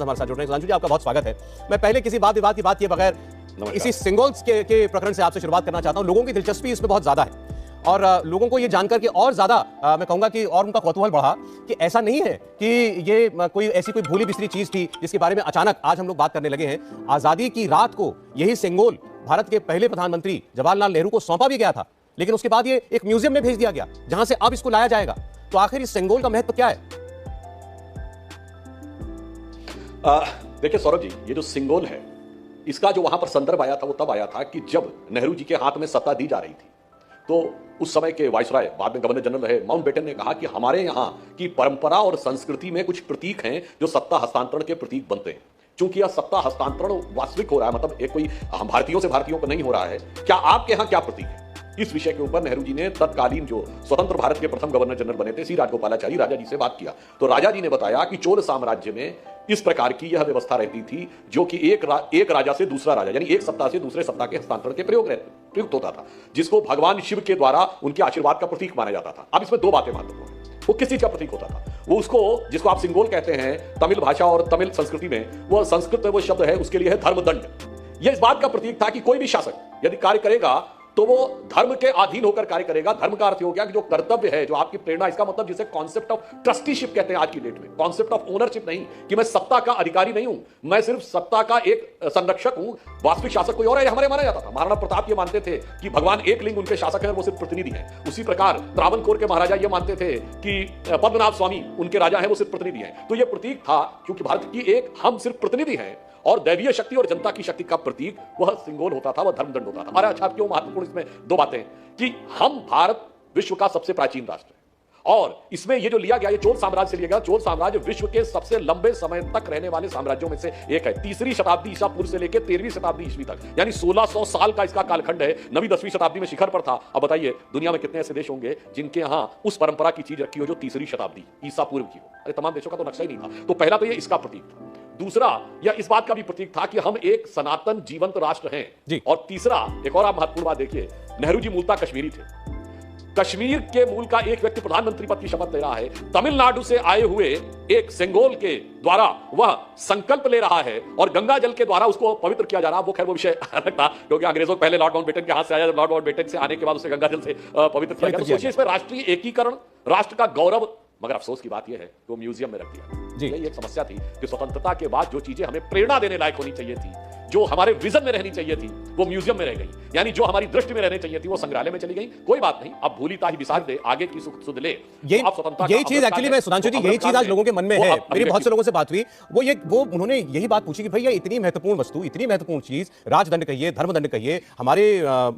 हमारे साथ जुड़ रहे हैं। सुधांशु जी, आपका बहुत स्वागत है। मैं पहले किसी बात विवाद की बात किए बगैर इसी सिंगल्स के प्रकरण से आपसे शुरुआत करना चाहता हूं। लोगों की दिलचस्पी इसमें बहुत ज्यादा है और लोगों को ये जानकर के और ज्यादा मैं कहूंगा कि और उनका कौतूहल बढ़ा कि ऐसा नहीं है कि ये कोई ऐसी कोई भूली बिसरी चीज थी जिसके बारे में अचानक आज हम लोग बात करने लगे हैं। आजादी की रात को यही सिंगोल भारत के पहले प्रधानमंत्री जवाहरलाल नेहरू को सौंपा भी गया था, लेकिन उसके बाद ये एक म्यूजियम में भेज दिया गया जहां से अब इसको लाया जाएगा। तो आखिर इस सिंगोल का महत्व क्या है? देखिए सौरभ जी, ये जो सिंगोल है इसका जो वहां पर संदर्भ आया था वो तब आया था कि जब नेहरू जी के हाथ में सत्ता दी जा रही थी तो उस समय के वायसराय, बाद में गवर्नर जनरल रहे, माउंटबेटन ने कहा कि हमारे यहां की परंपरा और संस्कृति में कुछ प्रतीक हैं जो सत्ता हस्तांतरण के प्रतीक बनते हैं। चूंकि यह सत्ता हस्तांतरण वास्तविक हो रहा है, मतलब एक कोई भारतीयों से भारतीयों को नहीं हो रहा है, क्या आपके यहां क्या प्रतीक है? इस विषय के ऊपर नेहरू जी ने तत्कालीन जो स्वतंत्र भारत के प्रथम गवर्नर जनरल बने थे श्री राजगोपालाचारी राजा जी से बात किया तो राजा जी ने बताया कि चोल साम्राज्य में इस प्रकार की यह व्यवस्था रहती थी जो कि एक राजा से दूसरा राजा यानी एक सत्ता से दूसरे सत्ता के हस्तांतरण के प्रयुक्त होता था, जिसको भगवान शिव के द्वारा उनके आशीर्वाद का प्रतीक माना जाता था। अब इसमें दो बातें महत्वपूर्ण हैं। वो किस चीज का प्रतीक होता था? वो उसको जिसको आप सिंगोल कहते हैं तमिल भाषा और तमिल संस्कृति में, वो संस्कृत में वो शब्द है, उसके लिए है धर्मदंड। यह इस बात का प्रतीक था कि कोई भी शासक यदि कार्य करेगा तो वो धर्म के अधीन होकर कार्य करेगा। धर्म का अर्थ हो गया कि जो कर्तव्य है, जो आपकी प्रेरणा, इसका मतलब जिसे कॉन्सेप्ट ऑफ ट्रस्टीशिप कहते हैं आज की डेट में, कॉन्सेप्ट ऑफ ओनरशिप नहीं कि मैं सत्ता का अधिकारी नहीं हूं, मैं सिर्फ सत्ता का एक संरक्षक हूं। वास्तविक शासक कोई और है, हमारे माना जाता था। महाराणा प्रताप ये मानते थे कि भगवान एक लिंग उनके शासक है और वो सिर्फ प्रतिनिधि है। उसी प्रकार त्रावणकोर के महाराजा ये मानते थे कि पद्मनाभ स्वामी उनके राजा है, वो सिर्फ प्रतिनिधि है। तो ये प्रतीक था क्योंकि भारत की एक हम सिर्फ प्रतिनिधि हैं और दैवीय शक्ति और जनता की शक्ति का प्रतीक वह सिंगोल होता था, वह धर्मदंड होता था। हमारा अच्छा क्यों महत्वपूर्ण इसमें दो बातें कि हम भारत विश्व का सबसे प्राचीन राष्ट्र है और इसमें ये जो लिया गया, ये चोल साम्राज्य से लिया गया। चोल साम्राज्य विश्व के सबसे लंबे समय तक रहने वाले साम्राज्यों में से एक है। 3री शताब्दी ईसा पूर्व से लेकर 13वीं शताब्दी ईस्वी तक, यानी 1600 साल का इसका कालखंड है। 9वीं 10वीं शताब्दी में शिखर पर था। अब बताइए दुनिया में कितने ऐसे देश होंगे जिनके यहां उस परंपरा की चीज रखी हो जो 3री शताब्दी ईसा पूर्व की हो? अरे तमाम देशों का तो नक्शा ही नहीं था। तो पहला तो ये इसका प्रतीक था। दूसरा यह इस बात का भी प्रतीक था कि हम एक सनातन जीवंत राष्ट्र हैं जी। और तीसरा एक और आप महत्वपूर्ण बात देखिए, नेहरू जी मूलतः कश्मीरी थे। कश्मीर के मूल का एक व्यक्ति प्रधानमंत्री पद की शपथ ले रहा है, तमिलनाडु से आए हुए एक सिंगोल के द्वारा वह संकल्प ले रहा है और गंगा जल के द्वारा उसको पवित्र किया जा रहा है। वो खैर वो विषय अलग था क्योंकि अंग्रेजों को पहले लॉर्ड माउंटबेटन के हाथ से आया, लॉर्ड माउंटबेटन से आने के बाद उसे गंगा जल से पवित्र किया गया। तो सोचिए इसमें राष्ट्रीय एकीकरण, राष्ट्र का गौरव, मगर अफसोस की बात यह है कि वो म्यूजियम में रख दिया जी। यही एक समस्या थी कि स्वतंत्रता के बाद जो चीजें हमें प्रेरणा देने लायक होनी चाहिए थी, जो हमारे विजन में रहनी चाहिए थी, वो म्यूजियम में रह गई। यानी जो हमारी दृष्टि में रहनी चाहिए थी वो संग्रहालय में चली गई। कोई बात नहीं, अब भूली ताही बिसार दे, आगे की सुध ले। यही चीज एक्चुअली मैं सुधांशु जी, यही चीज आज लोगों के मन में है। मेरी बहुत से लोगों से बात हुई, वो उन्होंने यही बात पूछी कि भैया इतनी महत्वपूर्ण वस्तु, इतनी महत्वपूर्ण चीज, राजदंड कहिए, धर्मदंड कहिए, हमारे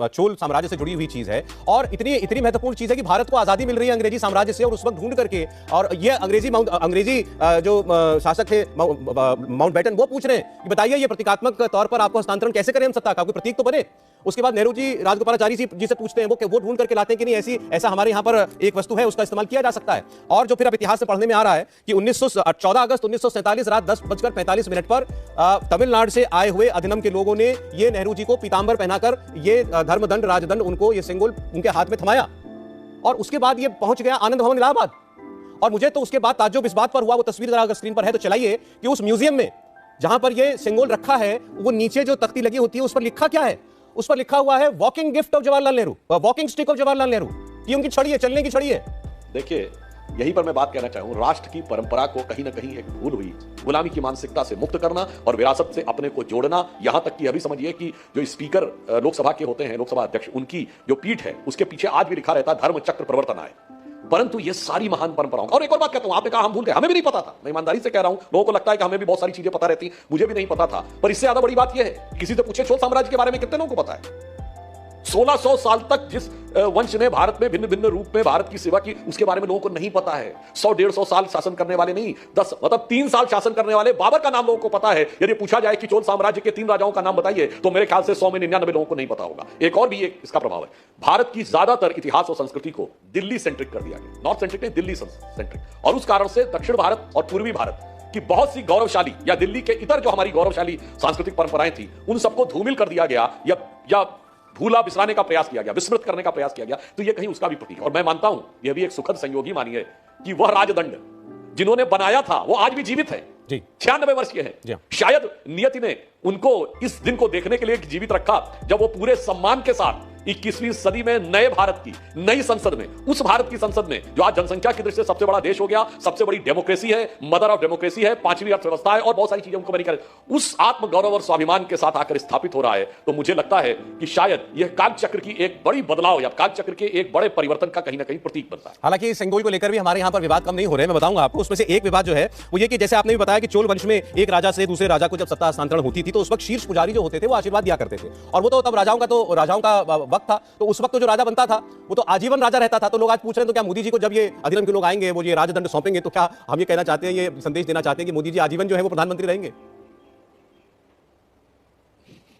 चोल साम्राज्य से जुड़ी हुई चीज है और इतनी महत्वपूर्ण चीज है कि भारत को आजादी मिल रही है अंग्रेजी साम्राज्य से और उस वक्त ढूंढ करके, और ये अंग्रेजी जो शासक थे माउंटबेटन, वो पूछ रहे हैं कि बताइए ये प्रतीकात्मक तौर पर आपको हस्तांतरण कैसे करें हम सत्ता का, कोई प्रतीक तो बने। उसके बाद नेहरू जी राजगोपालाचारी जी से पूछते हैं, वो ढूंढ करके लाते हैं कि नहीं ऐसा हमारे यहां पर एक वस्तु है, उसका इस्तेमाल किया जा सकता है। और जो फिर अब इतिहास से पढ़ने में आ रहा है कि 14 अगस्त 1947 रात 10:45 पर तमिलनाडु से आए हुए अधिनम के लोगों ने ये नेहरू जी को पीतांबर पहनाकर ये धर्मदंड, राजदंड, उनको ये सिंगोल उनके हाथ में थमाया और उसके बाद ये पहुंच गया आनंद भवन इलाहाबाद। और मुझे तो उसके बाद ताज्जुब इस बात पर हुआ, वो तस्वीर जरा स्क्रीन पर है तो चलाइए, कि उस म्यूजियम में जहां पर ये सिंगोल रखा है वो नीचे जो तख्ती लगी होती है उस पर लिखा क्या है? उस पर लिखा हुआ है walking gift of Jawaharlal Nehru, walking stick of Jawaharlal Nehru. ये उनकी छड़ी है, चलने की छड़ी है। देखिए यहीं पर मैं बात कहना चाहूं, राष्ट्र की परंपरा को कहीं ना कहीं एक भूल हुई, गुलामी की मानसिकता से मुक्त करना और विरासत से अपने को जोड़ना। यहां तक कि अभी समझिए कि जो स्पीकर लोकसभा के होते हैं, लोकसभा अध्यक्ष, उनकी जो पीठ है उसके पीछे आज भी लिखा रहता है धर्म चक्र प्रवर्तनाय। परंतु ये सारी महान परंपराओं, और एक और बात कहता हूं, आपने कहा हम भूल गए, हमें भी नहीं पता था, मैं ईमानदारी से कह रहा हूं, लोगों को लगता है कि हमें भी बहुत सारी चीजें पता रहती, मुझे भी नहीं पता था। पर इससे ज्यादा बड़ी बात यह है, किसी से पूछे चोल साम्राज्य के बारे में कितने लोगों को पता है? 1600 साल तक जिस वंश ने भारत में भिन्न भिन्न रूप में भारत की सेवा की, उसके बारे में लोगों को नहीं पता है। 100-150 साल शासन करने वाले नहीं, 3 साल शासन करने वाले बाबर का नाम लोगों को पता है। यदि पूछा जाए कि चोल साम्राज्य के 3 राजाओं का नाम बताइए तो मेरे ख्याल से 100 में 99 लोगों को नहीं पता होगा। एक और भी इसका प्रभाव है, भारत की ज्यादातर इतिहास और संस्कृति को दिल्ली सेंट्रिक कर दिया गया, नॉर्थ सेंट्रिक नहीं, दिल्ली सेंट्रिक। और उस कारण से दक्षिण भारत और पूर्वी भारत की बहुत सी गौरवशाली, या दिल्ली के इतर जो हमारी गौरवशाली सांस्कृतिक परंपराएं थी, उन सबको धूमिल कर दिया गया या भूला बिसराने का प्रयास किया गया, विस्मृत करने का प्रयास किया गया। तो यह कहीं उसका भी प्रतीक। और मैं मानता हूं यह भी एक सुखद संयोग ही मानिए कि वह राजदंड जिन्होंने बनाया था वो आज भी जीवित है। जी 96 वर्ष के जी हैं। हाँ। शायद नियति ने उनको इस दिन को देखने के लिए जीवित रखा जब वो पूरे सम्मान के साथ 21वीं सदी में नए भारत की नई संसद में, उस भारत की संसद में जो आज जनसंख्या की दृष्टि से सबसे बड़ा देश हो गया, सबसे बड़ी डेमोक्रेसी है, मदर ऑफ डेमोक्रेसी है, 5वीं अर्थव्यवस्था है और बहुत सारी चीजें उनको बनी कर, उस आत्मगौरव और स्वाभिमान के साथ आकर स्थापित हो रहा है। तो मुझे लगता है कि शायद यह कालचक्र की एक बड़ी बदलाव या कालचक्र के एक बड़े परिवर्तन का कहीं ना कहीं प्रतीक बनता है। हालांकि सेंगोल को लेकर भी हमारे यहाँ पर विवाद कम नहीं हो रहे हैं, मैं बताऊंगा आपको। उसमें से एक विवाद जो है वो ये कि जैसे आपने भी बताया कि चोल वंश में एक राजा से दूसरे राजा को जब सत्ता हस्तांतरण होती थी तो उस वक्त शीर्ष पुजारी जो होते थे वो आशीर्वाद दिया करते थे, और वो तो तब राजाओं का वक्त था, तो उस वक्त जो राजा बनता था वो तो आजीवन राजा रहता था। तो लोग आज पूछ रहे हैं तो क्या मोदी जी को जब ये अधिनियम के लोग आएंगे वो ये राजदंड सौंपेंगे तो क्या हम ये कहना चाहते हैं, ये संदेश देना चाहते हैं कि मोदी जी आजीवन जो है वो प्रधानमंत्री रहेंगे?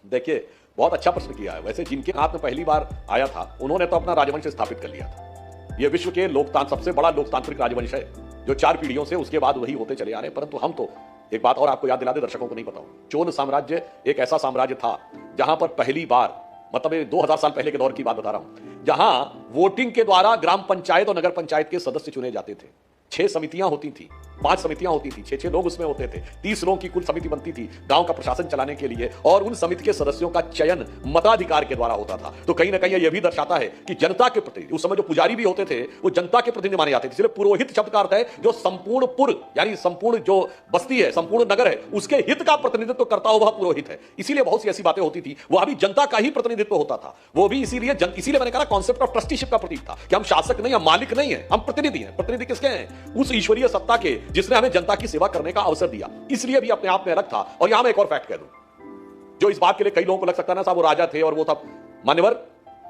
देखिए, बहुत अच्छा प्रश्न किया है। वैसे जिनके हाथ में पहली बार आया था उन्होंने तो अपना राजवंश स्थापित कर लिया था। यह विश्व के सबसे बड़ा लोकतांत्रिक राजवंश है जो 4 पीढ़ियों से उसके बाद वही होते चले आ रहे हैं। परंतु हम तो एक बात और आपको याद दिला दे, दर्शकों को नहीं पता, चोल साम्राज्य एक ऐसा साम्राज्य था जहां पर पहली बार, मतलब 2000 साल पहले के दौर की बात बता रहा हूं, जहां वोटिंग के द्वारा ग्राम पंचायत और नगर पंचायत के सदस्य चुने जाते थे। 6 समितियां होती थी, 5 समितियां होती थी, 6 लोग उसमें होते थे, 30 लोगों की कुल समिति बनती थी गांव का प्रशासन चलाने के लिए, और उन समिति के सदस्यों का चयन मताधिकार के द्वारा होता था। तो कहीं ना कहीं यह भी दर्शाता है कि जनता के प्रति, उस समय जो पुजारी भी होते थे वो जनता के प्रतिनिधि माने जाते थे। इसलिए पुरोहित शब्द का अर्थ है जो संपूर्ण पुर, यानी संपूर्ण जो बस्ती है, संपूर्ण नगर है, उसके हित का प्रतिनिधित्व करता हो वह पुरोहित है। इसीलिए बहुत सी ऐसी बातें होती थी, वह भी जनता का ही प्रतिनिधित्व होता था। वो भी इसीलिए मैंने कहा कॉन्सेप्ट ऑफ ट्रस्टीशिप का प्रतीक था कि हम शासक नहीं, हम मालिक नहीं है, हम प्रतिनिधि हैं। प्रतिनिधि किसके हैं? उस ईश्वरीय सत्ता के जिसने हमें जनता की सेवा करने का अवसर दिया। इसलिए भी अपने आप में अलग था। और यहां मैं एक और फैक्ट कह दूं जो इस बात के लिए कई लोगों को लग सकता है ना साहब वो राजा थे और वो था मान्यवर,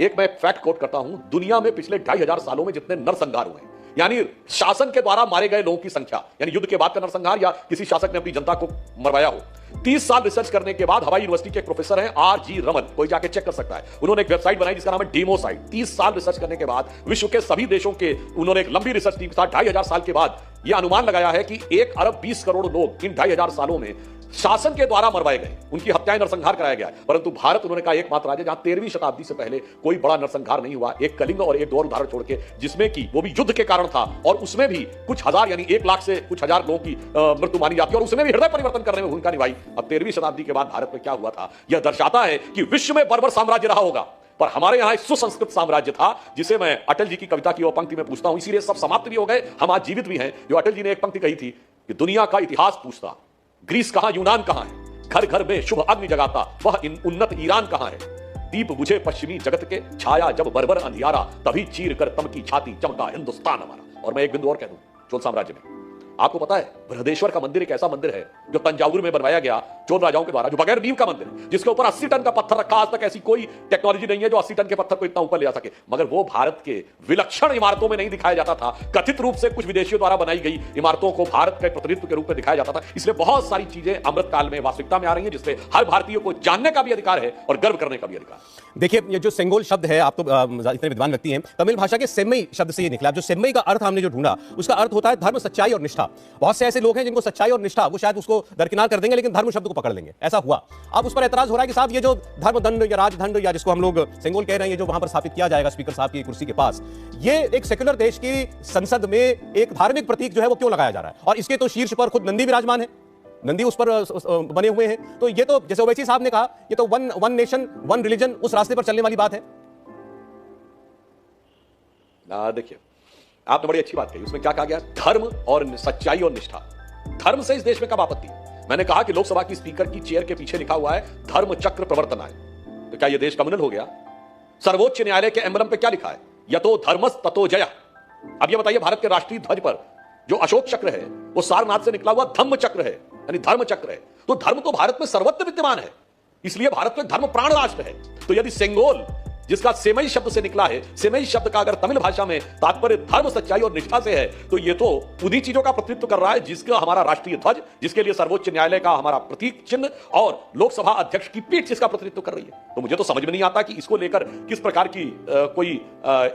एक मैं फैक्ट कोट करता हूं, दुनिया में पिछले 2500 सालों में जितने नरसंहार हुए हैं, यानी शासन के द्वारा मारे गए लोगों की संख्या, यानी युद्ध के बाद का नरसंहार या किसी शासक ने अपनी जनता को मरवाया हो, 30 साल रिसर्च करने के बाद हवाई यूनिवर्सिटी के एक प्रोफेसर हैं R.G. रमन, कोई जाके चेक कर सकता है, उन्होंने एक वेबसाइट बनाई जिसका नाम है डेमोसाइट। 30 साल रिसर्च करने के बाद विश्व के सभी देशों के उन्होंने एक लंबी रिसर्च टीम के साथ 2500 साल के बाद यह अनुमान लगाया है कि 1 अरब 20 करोड़ लोग इन 2500 सालों में शासन के द्वारा मरवाए गए, उनकी हत्याएं, नरसंहार कराया गया। परंतु भारत उन्होंने कहा एकमात्र राज्य जहां 13वीं शताब्दी से पहले कोई बड़ा नरसंहार नहीं हुआ, एक कलिंग और एक 2 और उदाहरण छोड़ के, जिसमें कि वो भी युद्ध के कारण था और उसमें भी कुछ हजार यानी 1 लाख से कुछ हजार लोगों की मृत्यु मानी जाती है और उसमें भी हृदय परिवर्तन करने में भूमिका निभाई। अब 13वीं शताब्दी के बाद भारत में क्या हुआ था यह दर्शाता है कि विश्व में बर्बर साम्राज्य रहा होगा पर हमारे यहां एक सुसंस्कृत साम्राज्य था, जिसे मैं अटल जी की कविता की वो पंक्ति में पूछता हूं, इसीलिए सब समाप्त भी हो गए, हम आज जीवित भी हैं। जो अटल जी ने एक पंक्ति कही थी कि दुनिया का इतिहास पूछता, ग्रीस कहां, यूनान कहां है, घर घर में शुभ अग्नि जगाता वह उन्नत ईरान कहां है, दीप बुझे पश्चिमी जगत के, छाया जब बर्बर अंधियारा, तभी चीर कर तम की छाती चमका हिंदुस्तान हमारा। और मैं एक बिंदु और कह दूं, चोल साम्राज्य में आपको पता है बृहदेश्वर का मंदिर एक ऐसा मंदिर है जो तंजावुर में बनवाया गया चोल राजाओं के द्वारा, जो बगैर नींव का मंदिर है, जिसके ऊपर 80 टन का पत्थर रखा। आज तक ऐसी कोई टेक्नोलॉजी नहीं है जो 80 टन के पत्थर को इतना ऊपर ले जा सके, मगर वो भारत के विलक्षण इमारतों में नहीं दिखाया जाता था। कथित रूप से कुछ विदेशियों द्वारा बनाई गई इमारतों को भारत के प्रतिनिधित्व के रूप में दिखाया जाता था। इसलिए बहुत सारी चीजें अमृत काल में वास्तविकता में आ रही है, जिससे हर भारतीय को जानने का भी अधिकार है और गर्व करने का भी अधिकार। देखिए, ये जो सेंगोल शब्द है, आप तो इतने विद्वान व्यक्ति हैं, तमिल भाषा के सेम्मई शब्द से ये निकला। जो सेम्मई का अर्थ हमने जो ढूंढा उसका अर्थ होता है धर्म, सच्चाई और निष्ठा। बहुत से ऐसे लोग हैं जिनको सच्चाई और निष्ठा वो शायद उसको दरकिनार कर देंगे लेकिन धर्म शब्द को पकड़ लेंगे, ऐसा हुआ। अब उस पर एतराज हो रहा है कि साहब ये जो धर्म दंड या राजदंड या जिसको हम लोग सेंगोल कह रहे हैं, जो वहां पर स्थापित किया जाएगा स्पीकर साहब की कुर्सी के पास, ये एक सेक्युलर देश की संसद में एक धार्मिक प्रतीक जो है वो क्यों लगाया जा रहा है? और इसके तो शीर्ष पर खुद नंदी विराजमान है, नंदी उस पर बने हुए हैं। तो ये तो जैसे ओवैसी साहब ने कहा, ये तो वन नेशन वन रिलीजन उस रास्ते पर चलने वाली बात है। देखिए, आपने बड़ी अच्छी बात कही, उसमें क्या कहा गया, धर्म और सच्चाई और निष्ठा। धर्म से इस देश में कब आपत्ति? मैंने कहा कि लोकसभा की स्पीकर की चेयर के पीछे लिखा हुआ है धर्म चक्र प्रवर्तनाय, तो क्या यह देश कम्युनल हो गया? सर्वोच्च न्यायालय के एम्बलम पे क्या लिखा है, यतो धर्मस ततो जया। अब ये बताइए, भारत के राष्ट्रीय ध्वज पर जो अशोक चक्र है वो सारनाथ से निकला हुआ धम्म चक्र है, यानी धर्म चक्र है। तो धर्म तो भारत में सर्वत्र विद्यमान है, इसलिए भारत तो एक धर्म प्राण राष्ट्र है। तो यदि सेंगोल जिसका सेमई शब्द से निकला है, सेमई शब्द का अगर तमिल भाषा में तात्पर्य धर्म, सच्चाई और निष्ठा से है, तो ये तो उन्हीं चीजों का प्रतिनिधित्व कर रहा है जिसका हमारा राष्ट्रीय ध्वज, जिसके लिए सर्वोच्च न्यायालय का हमारा प्रतीक चिन्ह और लोकसभा अध्यक्ष की पीठ जिसका प्रतिनिधित्व कर रही है। तो मुझे तो समझ में नहीं आता कि इसको लेकर किस प्रकार की कोई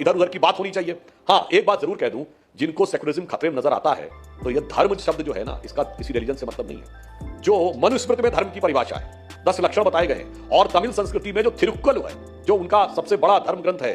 इधर उधर की बात होनी चाहिए। हाँ, एक बात जरूर कह दूं, जिनको सेकुलरिज्म खतरे में नजर आता है, तो यह धर्म शब्द जो है ना, इसका किसी रिलीजन से मतलब नहीं है। जो मनुस्मृति में धर्म की परिभाषा है, 10 लक्षण बताए गए हैं, और तमिल संस्कृति में जो थिरुक्कल है, जो उनका सबसे बड़ा धर्म ग्रंथ है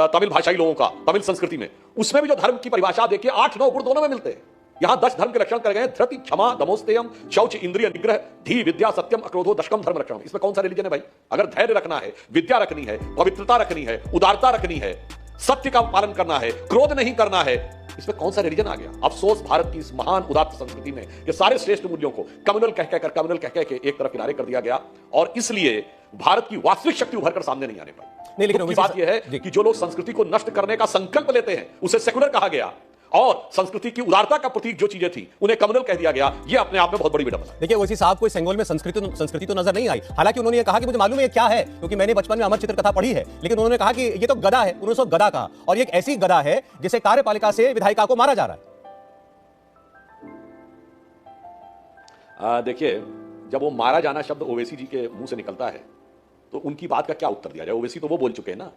तमिल भाषाई लोगों का, तमिल संस्कृति में, उसमें भी जो धर्म की परिभाषा देखिए 8-9 गुण दोनों में मिलते हैं। यहां 10 धर्म के लक्षण कर गए हैं, धृति, क्षमा, दमोस्तेयम, शौच, इंद्रिय निग्रह, धी, विद्या, सत्यम, अक्रोधो, दशकम धर्म लक्षण। इसमें कौन सा रिलीजन है भाई? अगर धैर्य रखना है, विद्या रखनी है, पवित्रता रखनी है, उदारता रखनी है, सत्य का पालन करना है, क्रोध नहीं करना है, इसमें कौन सा रिलीजन आ गया? अफसोस भारत की इस महान उदात्त संस्कृति में ये सारे श्रेष्ठ मूल्यों को कम्युनल कह के एक तरफ किनारे कर दिया गया, और इसलिए भारत की वास्तविक शक्ति उभर कर सामने नहीं आने पाई। नहीं, लेकिन दुख की बात यह है कि जो लोग संस्कृति को नष्ट करने का संकल्प लेते हैं उसे सेकुलर कहा गया, और संस्कृति की उदारता का प्रतीक जो चीजें थी उन्हें कम्युनल कह दिया गया। यह अपने आप में बहुत बड़ी विडंबना है। देखिए ओवैसी साहब को इस सेंगोल में संस्कृति तो नजर नहीं आई। हालांकि उन्होंने ये कहा कि मुझे मालूम है ये क्या है, क्योंकि मैंने बचपन में अमर चित्र कथा पढ़ी है, लेकिन उन्होंने कहा कि ये तो गदा है। उन्होंने उसको गदा कहा, और ये एक ऐसी गदा है जिसे कार्यपालिका से विधायिका को मारा जा रहा है। देखिए, जब वो मारा जाना शब्द ओवैसी जी के मुंह से निकलता है तो उनकी बात का क्या उत्तर दिया जाए? ओवैसी तो वो बोल चुके हैं ना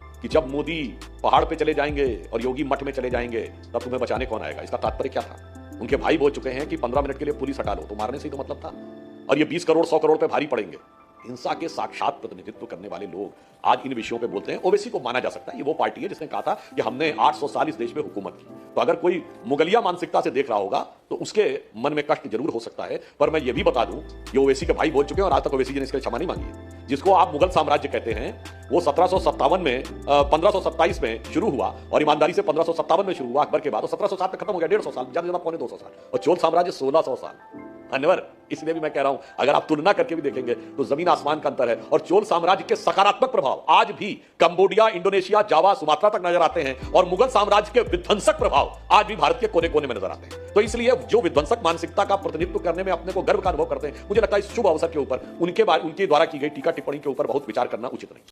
कि जब मोदी पहाड़ पे चले जाएंगे और योगी मठ में चले जाएंगे तब तुम्हें बचाने कौन आएगा। इसका तात्पर्य क्या था? उनके भाई बोल चुके हैं कि 15 मिनट के लिए पुलिस हटा लो, तो मारने से ही तो मतलब था। और ये 20 करोड़ 100 करोड़ पे भारी पड़ेंगे। हिंसा के साक्षात प्रतिनिधित्व करने वाले लोग आज इन विषयों पे बोलते हैं। ओवैसी को माना जा सकता है, ये वो पार्टी है जिसने कहा था कि हमने 800 साल इस देश में हुकूमत की। तो अगर कोई मुगलिया मानसिकता से देख रहा होगा तो उसके मन में कष्ट जरूर हो सकता है, पर मैं ये भी बता दूं, ये ओवैसी के भाई बोल चुके हैं और आज तक ओवैसी जी ने इसके लिए क्षमा नहीं मांगी है। जिसको आप मुगल साम्राज्य कहते हैं, वो 1757 में 1527 में शुरू हुआ, और ईमानदारी से 1557 में शुरू हुआ अकबर के बाद, और 1707 में खत्म हो गया। 150 साल, ज्यादा पौने 200 साल, और चोल साम्राज्य 1600 साल। धन्यवाद। इसलिए भी मैं कह रहा हूं, अगर आप तुलना करके भी देखेंगे तो जमीन आसमान का अंतर है। और चोल साम्राज्य के सकारात्मक प्रभाव आज भी कंबोडिया, इंडोनेशिया, जावा, सुमात्रा तक नजर आते हैं, और मुगल साम्राज्य के विध्वंसक प्रभाव आज भी भारत के कोने कोने में नजर आते हैं। तो इसलिए जो विध्वंसक मानसिकता का प्रतिनिधित्व करने में अपने को गर्व का अनुभव करते हैं, मुझे लगता है इस शुभ अवसर के ऊपर उनके द्वारा की गई टीका टिप्पणी के ऊपर बहुत विचार करना उचित नहीं।